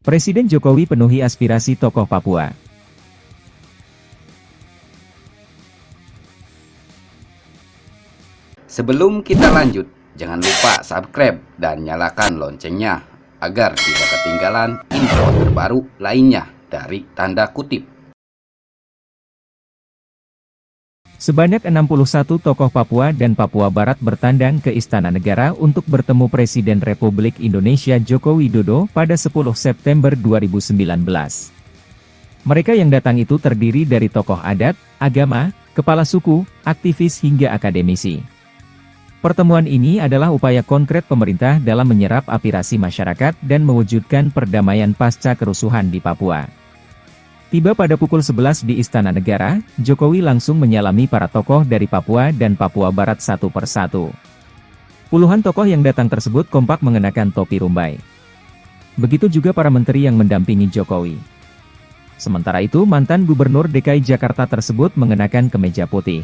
Presiden Jokowi penuhi aspirasi tokoh Papua. Sebelum kita lanjut, jangan lupa subscribe dan nyalakan loncengnya agar tidak ketinggalan info terbaru lainnya dari tanda kutip. Sebanyak 61 tokoh Papua dan Papua Barat bertandang ke Istana Negara untuk bertemu Presiden Republik Indonesia Joko Widodo pada 10 September 2019. Mereka yang datang itu terdiri dari tokoh adat, agama, kepala suku, aktivis hingga akademisi. Pertemuan ini adalah upaya konkret pemerintah dalam menyerap aspirasi masyarakat dan mewujudkan perdamaian pasca kerusuhan di Papua. Tiba pada pukul 11 di Istana Negara, Jokowi langsung menyalami para tokoh dari Papua dan Papua Barat satu persatu. Puluhan tokoh yang datang tersebut kompak mengenakan topi rumbai. Begitu juga para menteri yang mendampingi Jokowi. Sementara itu, mantan Gubernur DKI Jakarta tersebut mengenakan kemeja putih.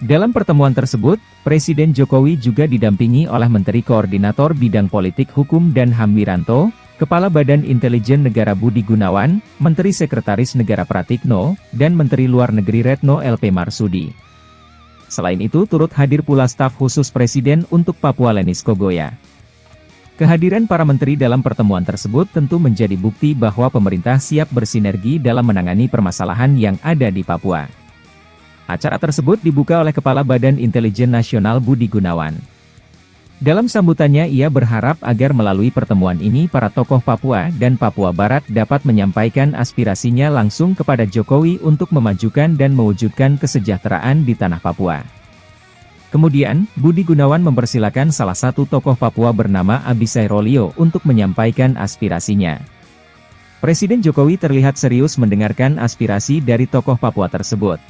Dalam pertemuan tersebut, Presiden Jokowi juga didampingi oleh Menteri Koordinator Bidang Politik Hukum dan HAM Wiranto, Kepala Badan Intelijen Negara Budi Gunawan, Menteri Sekretaris Negara Pratikno, dan Menteri Luar Negeri Retno LP Marsudi. Selain itu turut hadir pula staf khusus Presiden untuk Papua Lenis Kogoya. Kehadiran para menteri dalam pertemuan tersebut tentu menjadi bukti bahwa pemerintah siap bersinergi dalam menangani permasalahan yang ada di Papua. Acara tersebut dibuka oleh Kepala Badan Intelijen Nasional Budi Gunawan. Dalam sambutannya ia berharap agar melalui pertemuan ini para tokoh Papua dan Papua Barat dapat menyampaikan aspirasinya langsung kepada Jokowi untuk memajukan dan mewujudkan kesejahteraan di tanah Papua. Kemudian, Budi Gunawan mempersilakan salah satu tokoh Papua bernama Abisai Rolio untuk menyampaikan aspirasinya. Presiden Jokowi terlihat serius mendengarkan aspirasi dari tokoh Papua tersebut.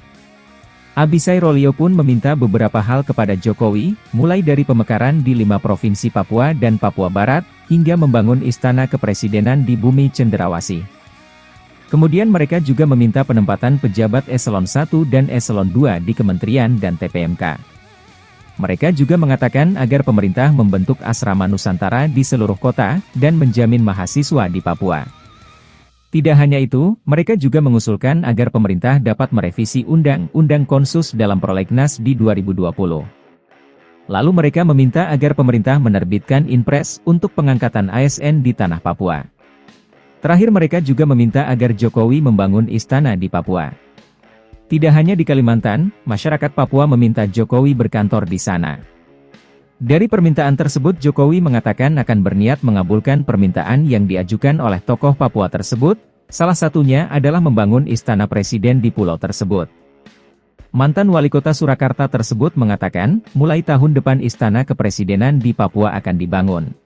Abisai Rolio pun meminta beberapa hal kepada Jokowi, mulai dari pemekaran di 5 provinsi Papua dan Papua Barat, hingga membangun istana kepresidenan di bumi cenderawasih. Kemudian mereka juga meminta penempatan pejabat eselon 1 dan eselon 2 di kementerian dan TPMK. Mereka juga mengatakan agar pemerintah membentuk asrama Nusantara di seluruh kota, dan menjamin mahasiswa di Papua. Tidak hanya itu, mereka juga mengusulkan agar pemerintah dapat merevisi Undang-Undang Konsus dalam Prolegnas di 2020. Lalu mereka meminta agar pemerintah menerbitkan Inpres untuk pengangkatan ASN di tanah Papua. Terakhir mereka juga meminta agar Jokowi membangun istana di Papua. Tidak hanya di Kalimantan, masyarakat Papua meminta Jokowi berkantor di sana. Dari permintaan tersebut Jokowi mengatakan akan berniat mengabulkan permintaan yang diajukan oleh tokoh Papua tersebut, salah satunya adalah membangun istana presiden di pulau tersebut. Mantan wali kota Surakarta tersebut mengatakan, mulai tahun depan istana kepresidenan di Papua akan dibangun.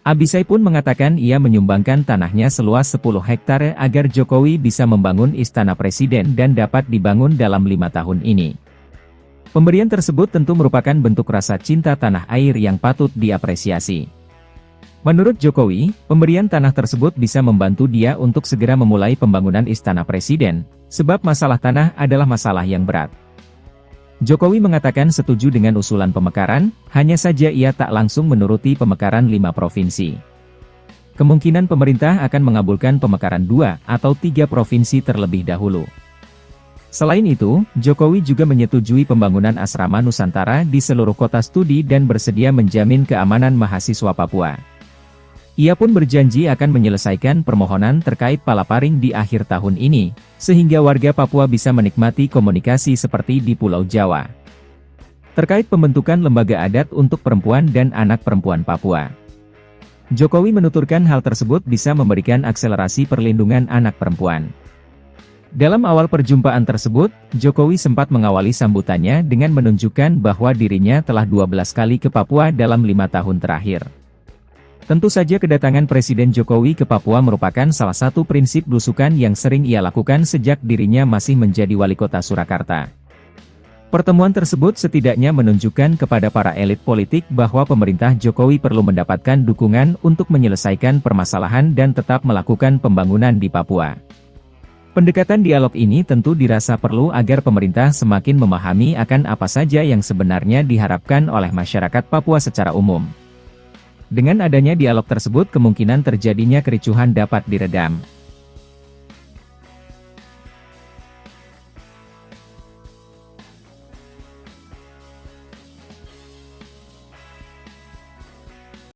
Abisai pun mengatakan ia menyumbangkan tanahnya seluas 10 hektare agar Jokowi bisa membangun istana presiden dan dapat dibangun dalam 5 tahun ini. Pemberian tersebut tentu merupakan bentuk rasa cinta tanah air yang patut diapresiasi. Menurut Jokowi, pemberian tanah tersebut bisa membantu dia untuk segera memulai pembangunan istana presiden, sebab masalah tanah adalah masalah yang berat. Jokowi mengatakan setuju dengan usulan pemekaran, hanya saja ia tak langsung menuruti pemekaran 5 provinsi. Kemungkinan pemerintah akan mengabulkan pemekaran 2 atau 3 provinsi terlebih dahulu. Selain itu, Jokowi juga menyetujui pembangunan asrama Nusantara di seluruh kota studi dan bersedia menjamin keamanan mahasiswa Papua. Ia pun berjanji akan menyelesaikan permohonan terkait Palaparing di akhir tahun ini, sehingga warga Papua bisa menikmati komunikasi seperti di Pulau Jawa. Terkait pembentukan lembaga adat untuk perempuan dan anak perempuan Papua, Jokowi menuturkan hal tersebut bisa memberikan akselerasi perlindungan anak perempuan. Dalam awal perjumpaan tersebut, Jokowi sempat mengawali sambutannya dengan menunjukkan bahwa dirinya telah 12 kali ke Papua dalam 5 tahun terakhir. Tentu saja kedatangan Presiden Jokowi ke Papua merupakan salah satu prinsip belusukan yang sering ia lakukan sejak dirinya masih menjadi wali kota Surakarta. Pertemuan tersebut setidaknya menunjukkan kepada para elit politik bahwa pemerintah Jokowi perlu mendapatkan dukungan untuk menyelesaikan permasalahan dan tetap melakukan pembangunan di Papua. Pendekatan dialog ini tentu dirasa perlu agar pemerintah semakin memahami akan apa saja yang sebenarnya diharapkan oleh masyarakat Papua secara umum. Dengan adanya dialog tersebut kemungkinan terjadinya kericuhan dapat diredam.